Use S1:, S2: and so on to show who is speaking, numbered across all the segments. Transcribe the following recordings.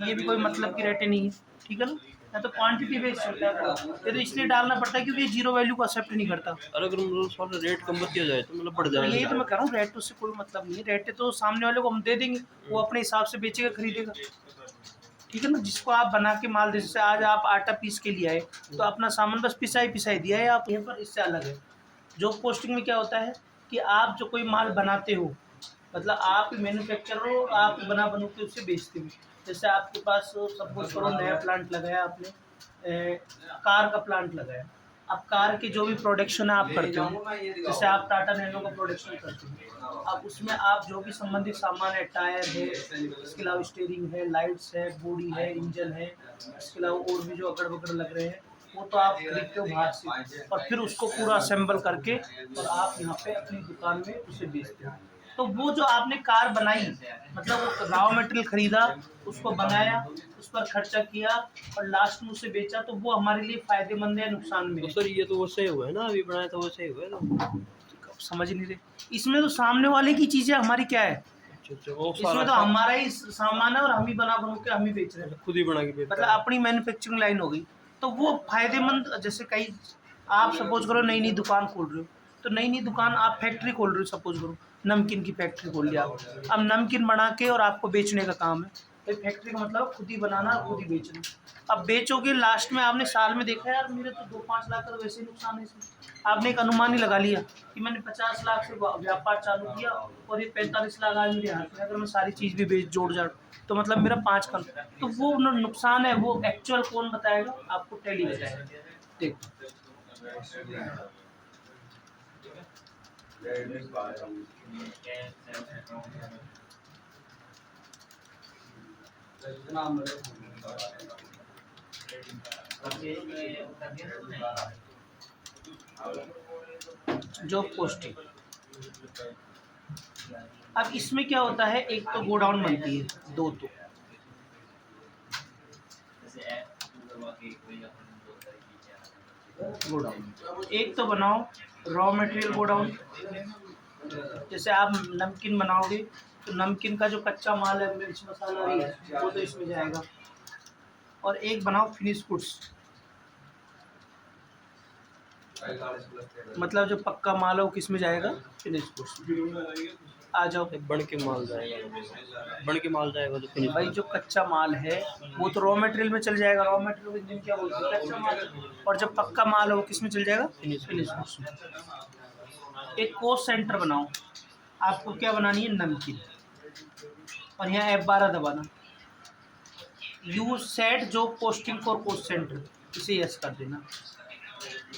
S1: ये भी कोई मतलब की रेटें नहीं है, ठीक है ना। या तो क्वांटिटी बेस्ड चलता है, ये तो इसलिए डालना पड़ता है क्योंकि ये जीरो वैल्यू को एक्सेप्ट नहीं करता।
S2: और अगर मतलब थोड़ा रेट कम किया जाए तो मतलब बढ़
S1: तो
S2: जाएगा।
S1: यही तो मैं कह रहा हूँ, रेट तो उससे कोई मतलब नहीं है, रेट तो सामने वाले को हम दे देंगे, वो अपने हिसाब से बेचेगा खरीदेगा, ठीक है ना। जिसको आप बना के माल दे, जैसे आज आप आटा पीस के लिए आए तो अपना सामान बस पिसाई दिया है आप यहाँ पर, इससे अलग है। जॉब पोस्टिंग में क्या होता है कि आप जो कोई माल बनाते हो, मतलब आप मैन्युफैक्चरर हो, आप बना के उसे बेचते हो। जैसे आपके पास सपोज करो नया प्लांट लगाया आपने, कार का प्लांट लगाया, अब कार के जो भी प्रोडक्शन है आप करते हो, जैसे आप टाटा नैनो का प्रोडक्शन करते हो, अब उसमें आप जो भी संबंधित सामान है, टायर है, इसके अलावा स्टीयरिंग है, लाइट्स है, बॉडी है, इंजन है, इसके अलावा और भी जो अगड़ बगड़ लग रहे हैं, वो तो आप खरीदते हो बाहर से, और फिर उसको पूरा असेंबल करके और आप यहाँ पे अपनी दुकान में उसे बेचते हो। तो वो जो आपने कार बनाई, मतलब वो रॉ मटेरियल खरीदा, उसको बनाया, उस पर खर्चा किया और लास्ट में उसे बेचा, तो वो हमारे लिए फायदेमंद है, नुकसान में
S2: तो
S1: है।
S2: सर ये तो वैसे ही हुआ है ना, अभी बनाया तो वैसे ही हुआ है तो।
S1: समझ नहीं रहे, इसमें तो सामने वाले की चीजें हमारी क्या है,
S2: अच्छा वो
S1: इसमें तो हमारा ही सामान है और हम ही बना के हम ही बेच रहे हैं,
S2: खुद ही बना के बेचता
S1: मतलब अपनी मैन्युफैक्चरिंग लाइन हो गई। तो वो फायदेमंद, जैसे कई आप सपोज करो नई नई दुकान खोल रहे हो, तो नई नई दुकान आप फैक्ट्री खोल रहे हो, सपोज करो नमकीन की फैक्ट्री खोल लिया आप, अब नमकीन बना के और आपको बेचने का काम है, तो फैक्ट्री का मतलब खुद ही बनाना खुद ही बेचना। अब बेचोगे, लास्ट में आपने साल में देखा यार मेरे तो 2-5 लाख का तो वैसे ही नुकसान है इसमें, आपने एक अनुमान ही लगा लिया कि मैंने 50 लाख से व्यापार चालू किया और ये 45 लाख आज मेरे हाथ में, अगर मैं सारी चीज़ भी बेच जोड़ जाड़ तो मतलब मेरा 5 कम, तो वो नुकसान है, वो एक्चुअल कौन बताएगा आपको, टैली बताएगा। देखो जॉब पोस्टिंग, अब इसमें क्या होता है, एक तो गोडाउन बनती है, दो तो गोडाउन, एक तो बनाओ रॉ मटेरियल गोडाउन, जैसे आप नमकीन बनाओगे तो नमकीन का जो कच्चा माल है, मिर्च मसाला भी है, वो तो इसमें जाएगा, और एक बनाओ फिनिश गुड्स, मतलब जो पक्का माल है वो किस में जाएगा, फिनिश गुड्स। आ जाओ,
S2: बन के माल जाएगा तो फिनिश
S1: भाई जो कच्चा माल है वो तो रॉ मटेरियल में चल जाएगा, रॉ मटेरियल को हिंदी में क्या बोलते हैं, कच्चा माल, और जब पक्का माल है वो किस में चल जाएगा, फिनिश गुड्स में। एक कॉस्ट सेंटर बनाओ, आपको क्या बनानी है, नमकीन, और यहाँ F12 दबाना, यू सेट जो पोस्टिंग फॉर कॉस्ट सेंटर, इसे यस कर देना,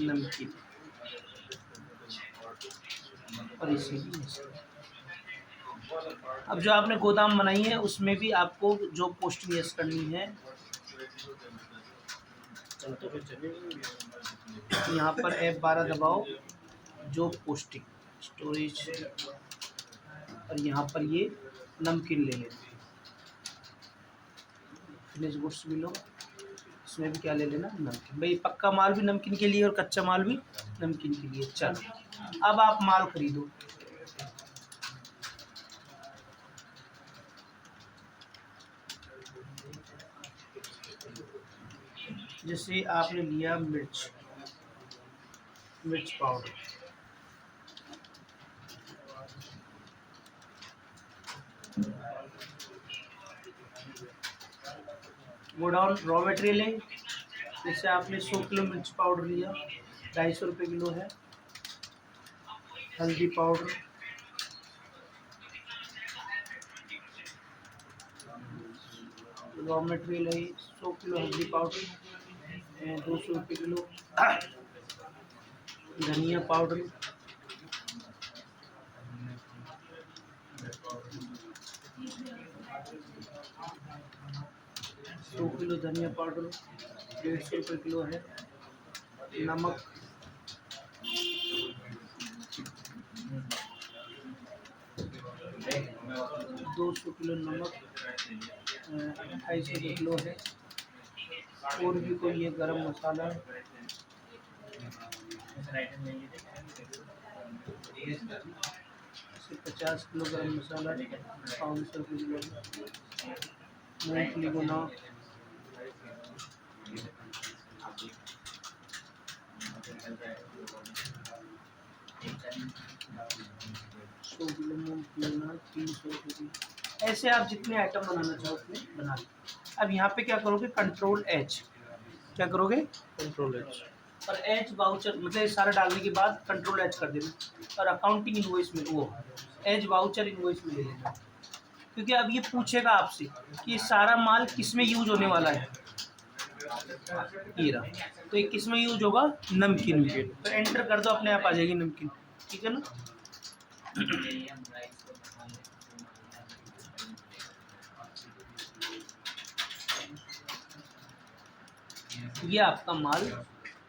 S1: नमकीन, और इसे भी यस। अब जो आपने गोदाम बनाई है उसमें भी आपको जो पोस्टिंग यस करनी है, यहाँ पर F12 दबाओ, जो पोस्टिंग स्टोरेज, और यहाँ पर ये नमकीन ले लेना, फिनिश गुड्स भी लो, इसमें भी क्या ले लेना, नमकीन। भाई पक्का माल भी नमकीन के लिए और कच्चा माल भी नमकीन के लिए। चलो अब आप माल खरीदो, जैसे आपने लिया मिर्च पाउडर, गोडाउन रॉ मटेरियल है, जैसे आपने 100 किलो मिर्च पाउडर लिया, 250 रुपये किलो है, हल्दी पाउडर, रॉ मटेरियल है 100 किलो हल्दी पाउडर, 200 रुपये किलो, धनिया पाउडर, 100 किलो धनिया पाउडर 150 रुपये किलो है, नमक 200 किलो नमक, 28 रुपये किलो है, और भी कोई ये गरम मसाला 50 किलो गरम मसाला 500 रुपये किलो, मूंगफली गुना 100 किलो मूंगफली गुना 300 किलो। ऐसे आप जितने आइटम बनाना चाहो उतने बना लो। अब यहाँ पे क्या करोगे, कंट्रोल एच, क्या करोगे,
S2: कंट्रोल एच।
S1: और एच वाउचर मतलब ये सारा डालने के बाद कंट्रोल एच कर देना, और अकाउंटिंग इनवॉइस में वो एच वाउचर इनवॉइस में ले लेना, क्योंकि अब ये पूछेगा आपसे कि सारा माल किस में यूज होने वाला है। ये रहा, तो ये किस में यूज होगा, नमकीन में, तो एंटर कर दो, अपने आप आ जाएगी नमकीन। ठीक है ना। ये आपका माल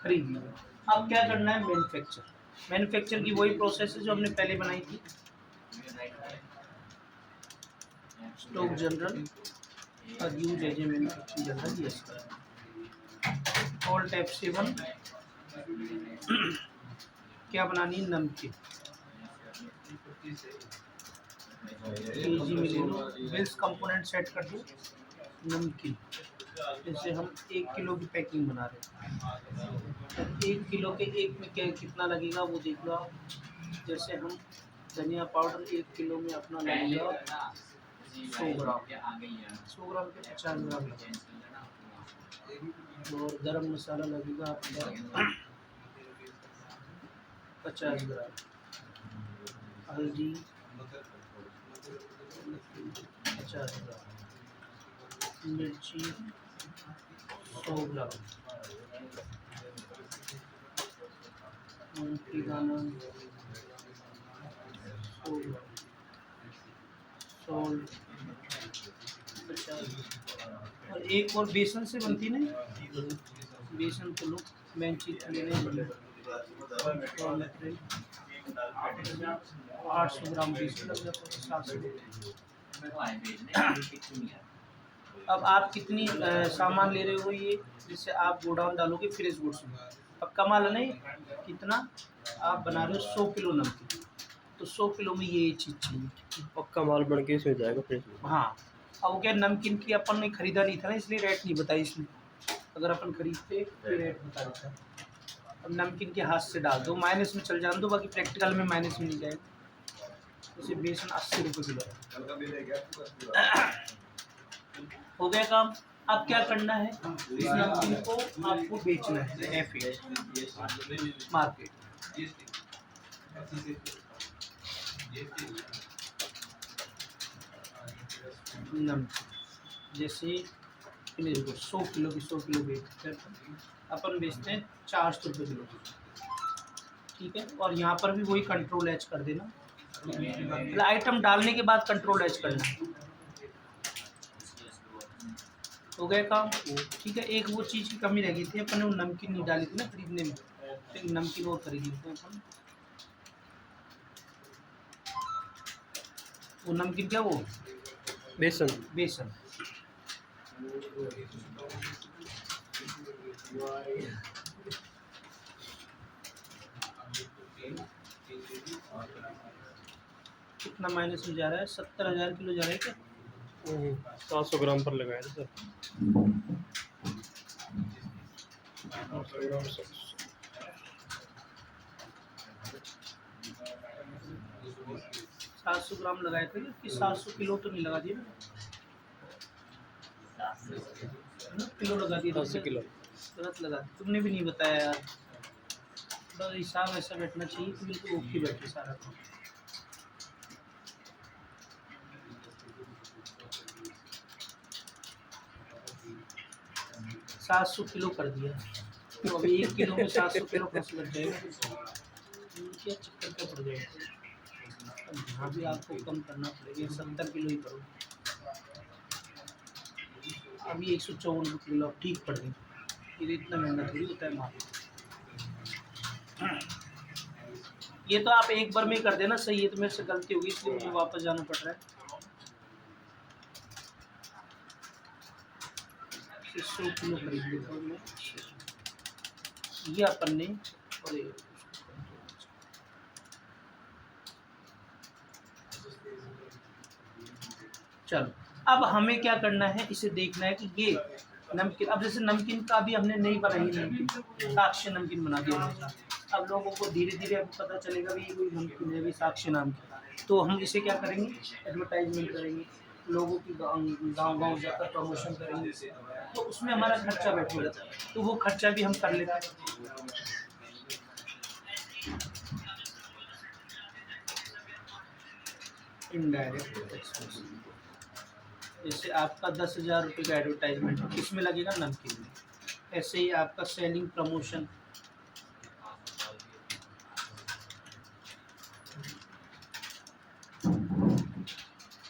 S1: खरीद लिया। अब क्या करना है, मैन्युफैक्चर। मैन्युफैक्चर की वही प्रोसेस है जो हमने पहले बनाई थी। स्टॉक जनरल और use as a manufacturing journal, yes. All type 7 क्या बनानी है, नमकीन। केजी में ले लो, बिल्स कंपोनेंट सेट कर दो, नमकीन। जैसे हम 1 किलो की पैकिंग बना रहे हैं, 1 किलो के एक में क्या कितना लगेगा वो देख लो आप। जैसे हम धनिया पाउडर 1 किलो में अपना लगेगा 100 ग्राम, 100 ग्राम के 50 ग्राम लगेगा, और गरम मसाला लगेगा आपका 50 ग्राम, हल्दी 50 ग्राम, मिर्ची 100 ग्राम, मूंगफली दाना 100 ग्राम, सॉल्ट 50, और एक और बेसन से बनती नहीं, बेसन तो लो, मेन चीज लेने 800 ग्राम बेसन लग जाता है, 700। अब आप कितनी सामान ले रहे हो, ये जिससे आप गोडाउन डालोगे फ्रेश गुड्स में, पक्का माल नहीं, कितना आप बना रहे हो, 100 किलो नमकीन, तो 100 किलो में ये चीज़ चाहिए,
S2: पक्का माल बन के इसमें जाएगा फ्रेश।
S1: हाँ। अब वो क्या, नमकीन की अपन ने खरीदा नहीं था ना, इसलिए रेट नहीं बताई इसमें, अगर अपन खरीदते तो रेट बता देता। अब नमकीन के हाथ से डाल दो, माइनस में चल जान दो, बाकी प्रैक्टिकल में माइनस में नहीं जाएगा। जैसे बेसन 80 रुपये किलो हो गया काम। अब क्या करना है, इस नमकीन को आपको बेचना है एफ मार्केट। नमकीन जैसे 100 किलो की 100 किलो बेचते हैं अपन, बेचते हैं 400 रुपये किलो, ठीक है। और यहाँ पर भी वही कंट्रोल एच कर देना, मतलब आइटम डालने के बाद कंट्रोल एच करना। हो गया काम, ठीक है। एक वो चीज़ की कमी रह गई थी, अपन ने वो नमकीन नहीं डाली थी ना खरीदने में, तो एक नमकीन वो खरीद लेते हैं अपन। वो नमकीन क्या, वो
S2: बेसन।
S1: बेसन। कितना माइनस में जा रहा है, 70,000 किलो जा रहा है क्या,
S2: 700 ग्राम पर लगाया था सर।
S1: 700 ग्राम लगाए थे कि 700 किलो तो नहीं लगा दिया ना, किलो लगा दिया,
S2: 80 किलो
S1: गलत लगा, तुमने भी नहीं बताया यार, थोड़ा हिसाब ऐसा बैठना चाहिए कि बिल्कुल ओके बैठे सारा काम। सात 700 किलो कर दिया, तो अभी 1 किलो में 700 किलो कैसे लग जाएगा, क्या चक्कर क्या पड़ जाएगा। यहाँ भी आपको कम करना पड़ेगा, 70 किलो ही करो, अभी 154 रुपये किलो ठीक पड़ गई, ये इतना महंगा थोड़ी होता है माल। ये तो आप एक बार में कर देना सही है, तो मेरे से गलती होगी इसलिए मुझे वापस जाना पड़ रहा है। 100 किलो खरीद लेता हूँ मैं, ये अपन ने, और चलो अब हमें क्या करना है, इसे देखना है कि ये नमकीन, अब जैसे नमकीन का भी हमने नहीं बनाई नमकीन, साक्ष्य नमकीन बना दिया हमने। अब लोगों को धीरे धीरे अब पता चलेगा भी ये कोई नमकीन है भी साक्ष्य नाम की, तो हम इसे क्या करेंगे, एडवर्टाइजमेंट करेंगे, लोगों की गांव गांव जाकर प्रमोशन करेंगे, तो उसमें हमारा खर्चा बैठेगा, तो वो खर्चा भी हम कर लेते हैं। इनडायरेक्ट एक्सपेंस, जैसे आपका 10,000 रुपये का एडवर्टाइजमेंट किसमें लगेगा, नमकीन में। ऐसे ही आपका सेलिंग प्रमोशन,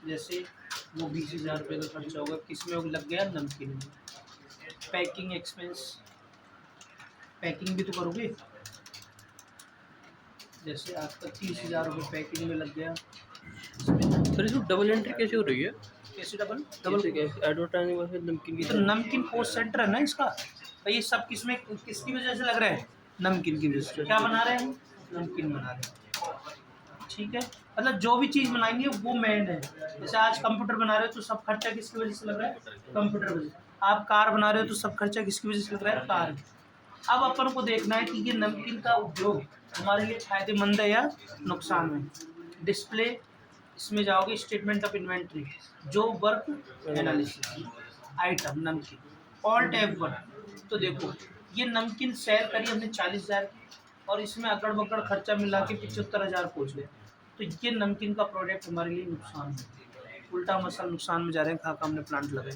S1: जैसे वो 20,000 रुपये का खर्चा होगा, किसमें वो लग गया, नमकीन में। पैकिंग एक्सपेंस, पैकिंग भी तो करोगे, जैसे आपका 30,000 रुपये पैकिंग में लग गया।
S2: सर इसमें डबल एंट्री कैसे हो रही है?
S1: कैसे डबल
S2: एडवर्टाइजिंग और फिर नमकीन की
S1: तो नमकीन पोस्ट सेंटर है ना इसका, तो ये सब किसमें किसकी वजह से लग रहा है, नमकीन की वजह से। क्या बना रहे हैं हम, नमकीन बना रहे हैं, ठीक है। मतलब जो भी चीज़ बनाएंगे वो मेन है। जैसे आज कंप्यूटर बना रहे हो तो सब खर्चा किसकी वजह से लग रहा है, कंप्यूटर वजह से। आप कार बना रहे हो तो सब खर्चा किसकी वजह से लग रहा है, कार। अब अपन को देखना है कि ये नमकीन का उद्योग हमारे लिए फायदेमंद है या नुकसान है। डिस्प्ले, इसमें जाओगे स्टेटमेंट ऑफ इन्वेंट्री, जो वर्क एनालिसिस, आइटम नमकीन, ऑल टैब वर्क। तो देखो ये नमकीन सेल करी हमने 40,000 और इसमें अकड़ बकड़ खर्चा मिला के 75,000 पहुँच गए, तो ये नमकीन का प्रोडक्ट हमारे लिए नुकसान है, उल्टा मसल नुकसान में जा रहे हैं, खा हमने प्लांट लगाए।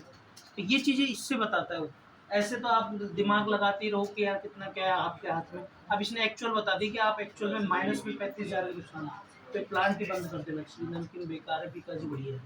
S1: तो ये चीज़ें इससे बताता है वो। ऐसे तो आप दिमाग लगाते ही रहो कि यार कितना क्या है आपके हाथ में। अब इसने एक्चुअल बता दी कि आप एक्चुअल में माइनस में 35,000 का नुकसान है, तो प्लांट ही बंद कर देना चाहिए, नमकीन बेकार है, बिका जी बढ़िया है।